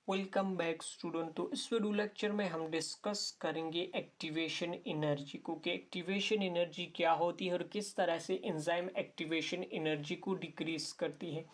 Welcome back student. तो इस video lecture में हम डिस्कस करेंगे एक्टिवेशन एनर्जी को कि एक्टिवेशन एनर्जी क्या होती है और किस तरह से एंजाइम एक्टिवेशन एनर्जी को डिक्रीज करती है।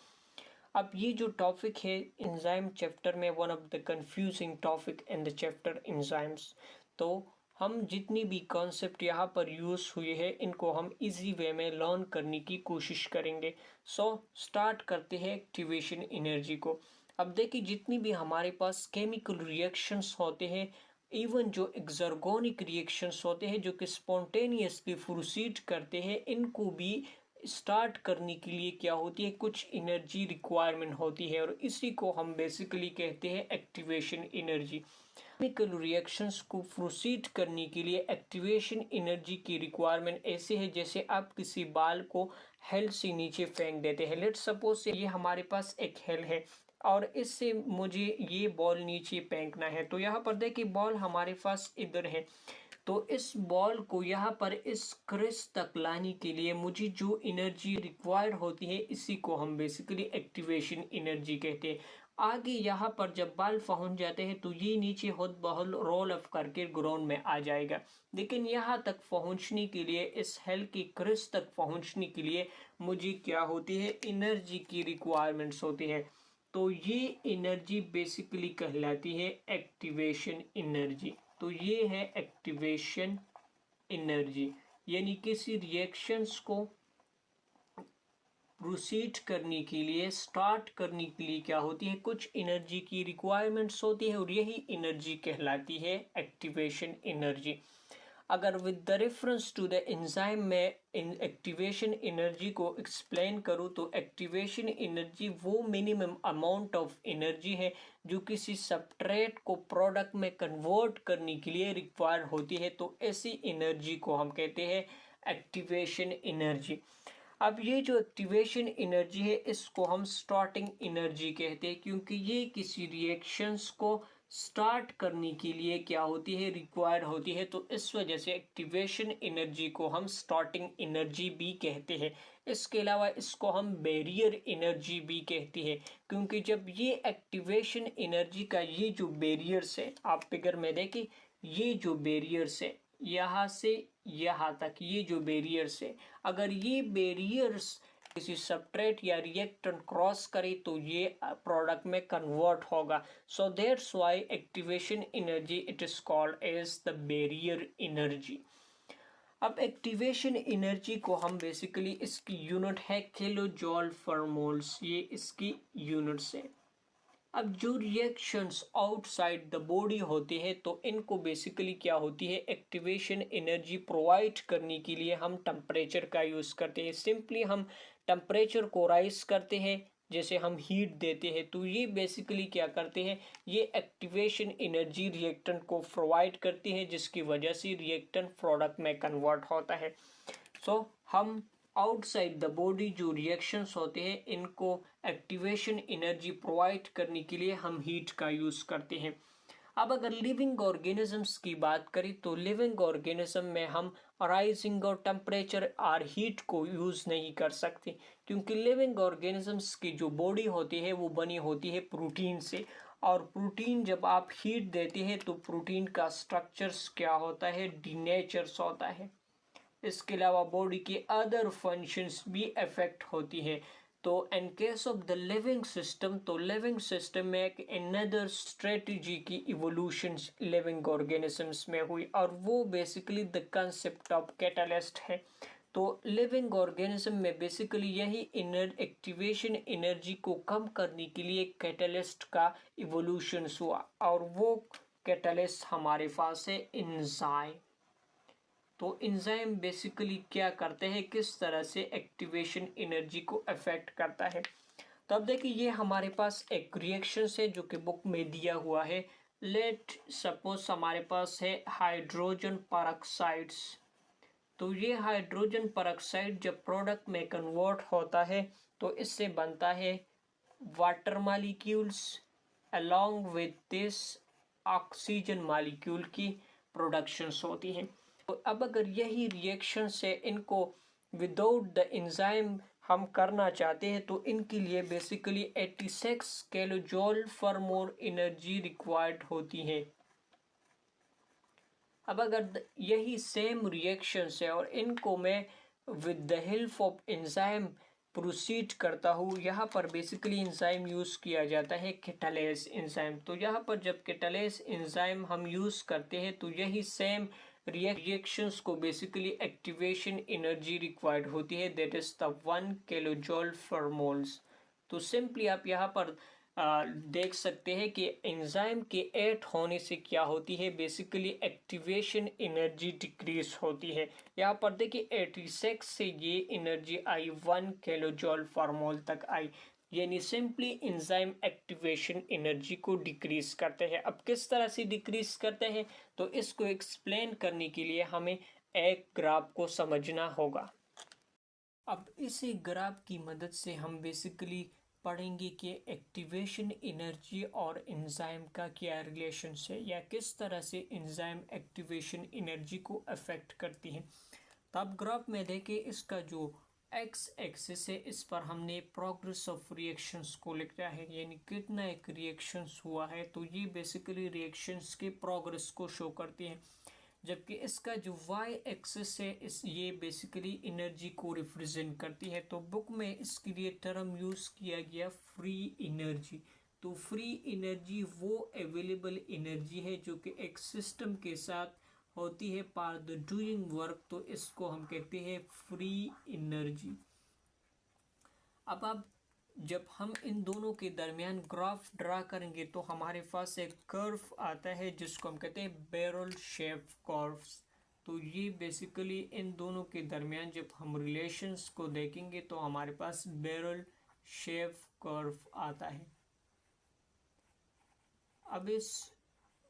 अब ये जो टॉपिक है एंजाइम चैप्टर में one of the confusing topic in the chapter enzymes. तो हम जितनी भी कॉन्सेप्ट यहाँ पर यूज़ हुए हैं इनको हम इजी वे में लर्न करने की कोशिश करेंगे। सो स्टार्ट करते हैं एक्टिवेशन एनर्जी को। अब देखिए जितनी भी हमारे पास केमिकल रिएक्शंस होते हैं, इवन जो एक्सर्गोनिक रिएक्शंस होते हैं जो कि स्पॉन्टेनियसली प्रोसीड करते हैं, इनको भी स्टार्ट करने के लिए क्या होती है, कुछ एनर्जी रिक्वायरमेंट होती है और इसी को हम बेसिकली कहते हैं एक्टिवेशन एनर्जी। केमिकल रिएक्शंस को प्रोसीड करने के लिए एक्टिवेशन एनर्जी की रिक्वायरमेंट ऐसे है जैसे आप किसी बाल को हेल से नीचे फेंक देते हैं। लेट्स सपोज ये हमारे पास एक हेल है और इससे मुझे ये बॉल नीचे फेंकना है। तो यहाँ पर देखिए बॉल हमारे पास इधर है, तो इस बॉल को यहाँ पर इस क्रेस्ट तक लाने के लिए मुझे जो एनर्जी रिक्वायर्ड होती है इसी को हम बेसिकली एक्टिवेशन एनर्जी कहते हैं। आगे यहाँ पर जब बॉल पहुंच जाते हैं तो ये नीचे खुद बहुत रोल अप करके ग्राउंड में आ जाएगा, लेकिन यहाँ तक पहुंचने के लिए, इस हेल की क्रेस्ट तक पहुंचने के लिए मुझे क्या होती है, एनर्जी की रिक्वायरमेंट्स होती है। तो ये एनर्जी बेसिकली कहलाती है एक्टिवेशन एनर्जी। तो ये है एक्टिवेशन एनर्जी, यानी किसी रिएक्शंस को प्रोसीड करने के लिए, स्टार्ट करने के लिए क्या होती है, कुछ एनर्जी की रिक्वायरमेंट्स होती है और यही एनर्जी कहलाती है एक्टिवेशन एनर्जी। अगर with the reference to the enzyme में इन एक्टिवेशन एनर्जी को एक्सप्लेन करूँ तो एक्टिवेशन एनर्जी वो मिनिमम अमाउंट ऑफ एनर्जी है जो किसी सब्सट्रेट को प्रोडक्ट में कन्वर्ट करने के लिए रिक्वायर होती है। तो ऐसी एनर्जी को हम कहते हैं एक्टिवेशन एनर्जी। अब ये जो एक्टिवेशन एनर्जी है इसको हम स्टार्टिंग एनर्जी कहते हैं, क्योंकि ये किसी रिएक्शंस को स्टार्ट करने के लिए क्या होती है, रिक्वायर्ड होती है। तो इस वजह से एक्टिवेशन एनर्जी को हम स्टार्टिंग एनर्जी भी कहते हैं। इसके अलावा इसको हम बैरियर एनर्जी भी कहते हैं, क्योंकि जब ये एक्टिवेशन एनर्जी का ये जो बैरियर्स है, आप फिगर में देखिए ये जो बैरियर्स है यहाँ से यहाँ तक, ये जो बैरियर्स है, अगर ये बैरियर्स किसी सब्सट्रेट या रिएक्टेंट क्रॉस करे तो ये प्रोडक्ट में कन्वर्ट होगा। So that's why activation energy it is called as the barrier energy. अब एक्टिवेशन एनर्जी को हम बेसिकली, इसकी यूनिट है किलो जॉल पर मोल्स, ये इसकी यूनिट्स है। अब जो रिएक्शंस आउटसाइड द बॉडी होते हैं तो इनको बेसिकली क्या होती है, एक्टिवेशन एनर्जी प्रोवाइड करने के लिए हम टेम्परेचर का यूज़ करते हैं। सिंपली हम टेम्परेचर को राइज करते हैं, जैसे हम हीट देते हैं, तो ये बेसिकली क्या करते हैं, ये एक्टिवेशन एनर्जी रिएक्टेंट को प्रोवाइड करती है जिसकी वजह से रिएक्टेंट प्रोडक्ट में कन्वर्ट होता है। सो हम आउटसाइड द बॉडी जो रिएक्शंस होते हैं इनको एक्टिवेशन एनर्जी प्रोवाइड करने के लिए हम हीट का यूज़ करते हैं। अब अगर लिविंग ऑर्गेनिजम्स की बात करें तो लिविंग ऑर्गेनिज्म में हम राइजिंग और टेम्परेचर और हीट को यूज़ नहीं कर सकते, क्योंकि लिविंग ऑर्गेनिजम्स की जो बॉडी होती है वो बनी होती है प्रोटीन से, और प्रोटीन जब आप हीट देते हैं तो प्रोटीन का स्ट्रक्चर्स क्या होता है, डीनेचर्स होता है। इसके अलावा बॉडी के अदर फंक्शंस भी अफेक्ट होती हैं। तो in case of the living system, तो लिविंग सिस्टम में एक अनदर स्ट्रेटजी की इवोल्यूशन लिविंग ऑर्गेनिजम्स में हुई और वो basically the concept of catalyst है। तो लिविंग ऑर्गेनिज्म में बेसिकली यही एक्टिवेशन एनर्जी को कम करने के लिए कैटलिस्ट का इवोल्यूशन हुआ और वो कैटलिस्ट हमारे पास है एंजाइम। तो एंजाइम बेसिकली क्या करते हैं, किस तरह से एक्टिवेशन एनर्जी को अफेक्ट करता है। तो अब देखिए ये हमारे पास एक रिएक्शन है जो कि बुक में दिया हुआ है। लेट सपोज हमारे पास है हाइड्रोजन परऑक्साइड्स। तो ये हाइड्रोजन परऑक्साइड जब प्रोडक्ट में कन्वर्ट होता है तो इससे बनता है water molecules along with this oxygen molecule की प्रोडक्शंस होती हैं। तो अब अगर यही रिएक्शन से इनको विदाउट द एंजाइम हम करना चाहते हैं तो इनके लिए basically 86 kilo joule for more energy required होती है। अब अगर यही सेम रिएक्शंस है और इनको मैं with the help of enzyme proceed करता हूँ, यहाँ पर बेसिकली एंजाइम यूज़ किया जाता है कैटालेस एंजाइम। तो यहाँ पर जब कैटालेस एंजाइम हम यूज़ करते हैं तो यही सेम रिएक्शंस को बेसिकली एक्टिवेशन एनर्जी रिक्वायर्ड होती है, that is the 1 kilo joule for moles. तो सिंपली आप यहाँ पर देख सकते हैं कि एंजाइम के ऐड होने से क्या होती है, बेसिकली एक्टिवेशन एनर्जी डिक्रीज होती है। यहाँ पर देखिए 86 से ये एनर्जी आई 1 किलो जूल फॉर मोल तक आई, यानी सिंपली एंजाइम एक्टिवेशन एनर्जी को डिक्रीज करते हैं। अब किस तरह से डिक्रीज करते हैं, तो इसको एक्सप्लेन करने के लिए हमें एक ग्राफ को समझना होगा। अब इसी ग्राफ की मदद से हम बेसिकली पढ़ेंगे कि एक्टिवेशन एनर्जी और एंजाइम का क्या रिलेशन है, या किस तरह से एंजाइम एक्टिवेशन एनर्जी को अफेक्ट करती है। तो अब ग्राफ में देखें, इसका जो एक्स एक्सिस है इस पर हमने प्रोग्रेस ऑफ रिएक्शंस को लिखा है, यानी कितना एक रिएक्शंस हुआ है। तो ये बेसिकली रिएक्शंस के प्रोग्रेस को शो करती है, जबकि इसका जो वाई एक्सिस है ये बेसिकली एनर्जी को रिप्रेजेंट करती है। तो बुक में इसके लिए टर्म यूज़ किया गया फ्री एनर्जी। तो फ्री एनर्जी वो अवेलेबल एनर्जी है जो कि एक सिस्टम के साथ होती है पार द डूइंग वर्क, तो इसको हम कहते हैं फ्री एनर्जी। अब आप जब हम इन दोनों के दरमियान ग्राफ ड्रा करेंगे तो हमारे पास एक कर्व आता है जिसको हम कहते हैं बैरल शेप कर्व्स। तो ये बेसिकली इन दोनों के दरमियान जब हम रिलेशंस को देखेंगे तो हमारे पास बैरल शेप कर्व आता है। अब इस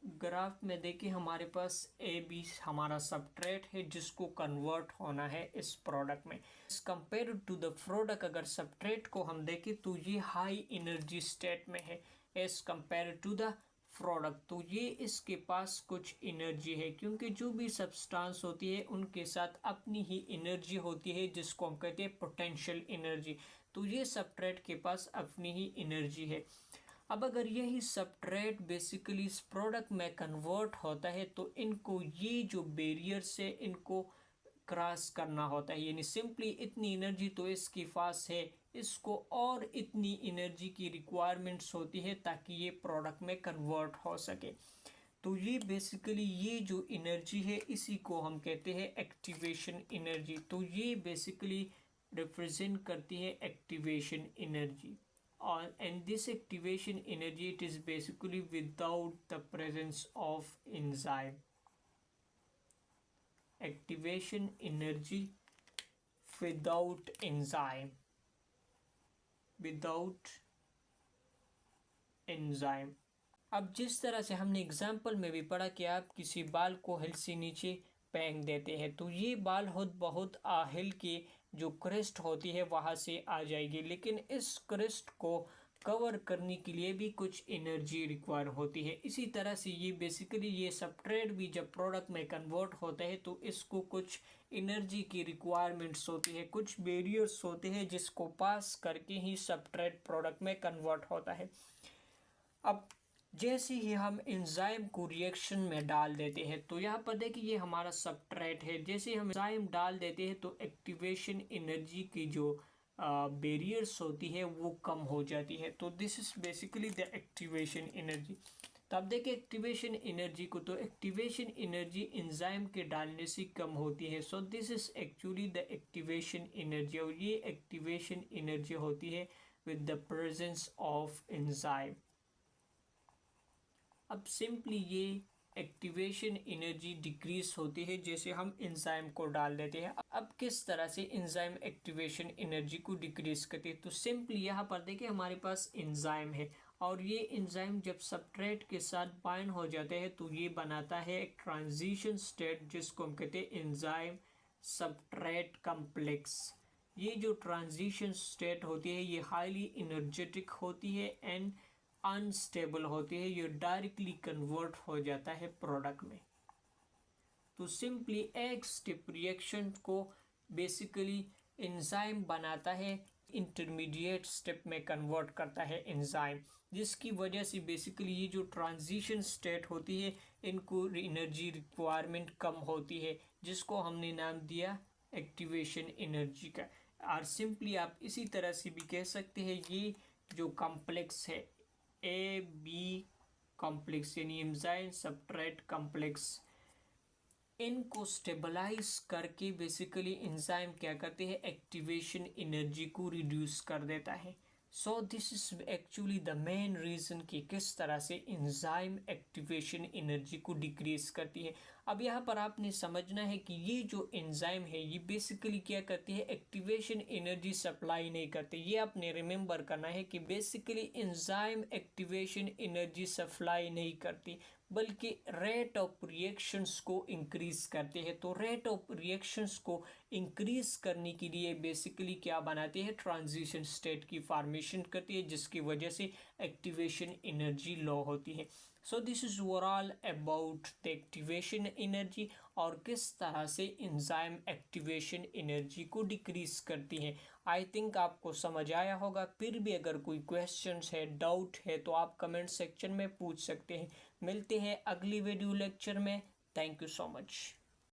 ग्राफ में देखिए हमारे पास ए बी हमारा सबट्रेट है जिसको कन्वर्ट होना है इस प्रोडक्ट में। कंपेयर टू द प्रोडक्ट अगर सबट्रेट को हम देखें तो ये हाई एनर्जी स्टेट में है as compare to the product. तो ये इसके पास कुछ एनर्जी है, क्योंकि जो भी सब्सटेंस होती है उनके साथ अपनी ही एनर्जी होती है जिसको हम कहते हैं पोटेंशियल एनर्जी। तो ये सबट्रेट के पास अपनी ही एनर्जी है। अब अगर यही सबट्रेट बेसिकली इस प्रोडक्ट में कन्वर्ट होता है तो इनको ये जो बैरियर्स है इनको क्रॉस करना होता है, यानी सिंपली इतनी एनर्जी तो इसके पास है, इसको और इतनी एनर्जी की रिक्वायरमेंट्स होती है ताकि ये प्रोडक्ट में कन्वर्ट हो सके। तो ये बेसिकली ये जो एनर्जी है इसी को हम कहते हैं एक्टिवेशन एनर्जी। तो ये बेसिकली रिप्रेजेंट करती है activation energy. And this activation energy, it is basically without the presence of enzyme. Activation energy without enzyme. Without enzyme. अब जिस तरह से हमने एग्जाम्पल में भी पढ़ा कि आप किसी बाल को हिल से नीचे फेंक देते हैं तो ये बाल बहुत हिल के जो क्रेस्ट होती है वहाँ से आ जाएगी, लेकिन इस क्रेस्ट को कवर करने के लिए भी कुछ एनर्जी रिक्वायर होती है। इसी तरह से ये बेसिकली ये सबट्रेट भी जब प्रोडक्ट में कन्वर्ट होता है तो इसको कुछ एनर्जी की रिक्वायरमेंट्स होती है, कुछ बैरियर्स होते हैं जिसको पास करके ही सबट्रेट प्रोडक्ट में कन्वर्ट होता है। अब जैसे ही हम एंजाइम को रिएक्शन में डाल देते हैं तो यहाँ पर देखिए ये हमारा सबट्रेट है, जैसे हम एंजाइम डाल देते हैं तो एक्टिवेशन एनर्जी की जो बैरियर्स होती है वो कम हो जाती है। तो this is basically the activation energy. तो अब देखिए एक्टिवेशन एनर्जी को, तो एक्टिवेशन एनर्जी एंजाइम के डालने से कम होती है। So this is actually the activation energy, और ये एक्टिवेशन एनर्जी होती है with the presence of enzyme. अब सिंपली ये एक्टिवेशन एनर्जी डिक्रीज होती है जैसे हम एंजाइम को डाल देते हैं। अब किस तरह से एंजाइम एक्टिवेशन एनर्जी को डिक्रीज करती है, तो सिंपली यहाँ पर देखिए हमारे पास एंजाइम है और ये एंजाइम जब सबट्रेट के साथ बाइंड हो जाते हैं तो ये बनाता है एक ट्रांजिशन स्टेट जिसको हम कहते हैं एंजाइम सबट्रेट कॉम्प्लेक्स। ये जो ट्रांजिशन स्टेट होती है ये हाईली एनर्जेटिक होती है एंड अनस्टेबल होती है, ये डायरेक्टली कन्वर्ट हो जाता है प्रोडक्ट में। तो सिंपली एक स्टेप रिएक्शन को बेसिकली एंजाइम बनाता है, इंटरमीडिएट स्टेप में कन्वर्ट करता है एंजाइम, जिसकी वजह से बेसिकली ये जो ट्रांजिशन स्टेट होती है इनको एनर्जी रिक्वायरमेंट कम होती है, जिसको हमने नाम दिया एक्टिवेशन एनर्जी का। और सिंपली आप इसी तरह से भी कह सकते हैं ये जो कॉम्प्लेक्स है ए बी कॉम्प्लेक्स यानी एंजाइम सब्सट्रेट कॉम्प्लेक्स, इनको स्टेबलाइज करके बेसिकली एंजाइम क्या करते हैं, एक्टिवेशन एनर्जी को रिड्यूस कर देता है। So this is actually the main reason कि किस तरह से एंजाइम एक्टिवेशन एनर्जी को डिक्रीज करती है। अब यहाँ पर आपने समझना है कि ये जो एंजाइम है ये बेसिकली क्या करती है, एक्टिवेशन एनर्जी सप्लाई नहीं करती। ये आपने रिमेंबर करना है कि basically enzyme activation energy supply नहीं करती, बल्कि रेट ऑफ रिएक्शंस को इंक्रीज करते हैं। तो रेट ऑफ रिएक्शंस को इंक्रीज करने के लिए बेसिकली क्या बनाते हैं, ट्रांजिशन स्टेट की फॉर्मेशन करती है, जिसकी वजह से एक्टिवेशन एनर्जी लो होती है। So this is overall about the activation energy और किस तरह से एंजाइम एक्टिवेशन एनर्जी को डिक्रीज करती है। आई थिंक आपको समझ आया होगा। फिर भी अगर कोई क्वेश्चंस है, डाउट है, तो आप कमेंट सेक्शन में पूछ सकते हैं। मिलते हैं अगली वीडियो लेक्चर में। Thank you so much.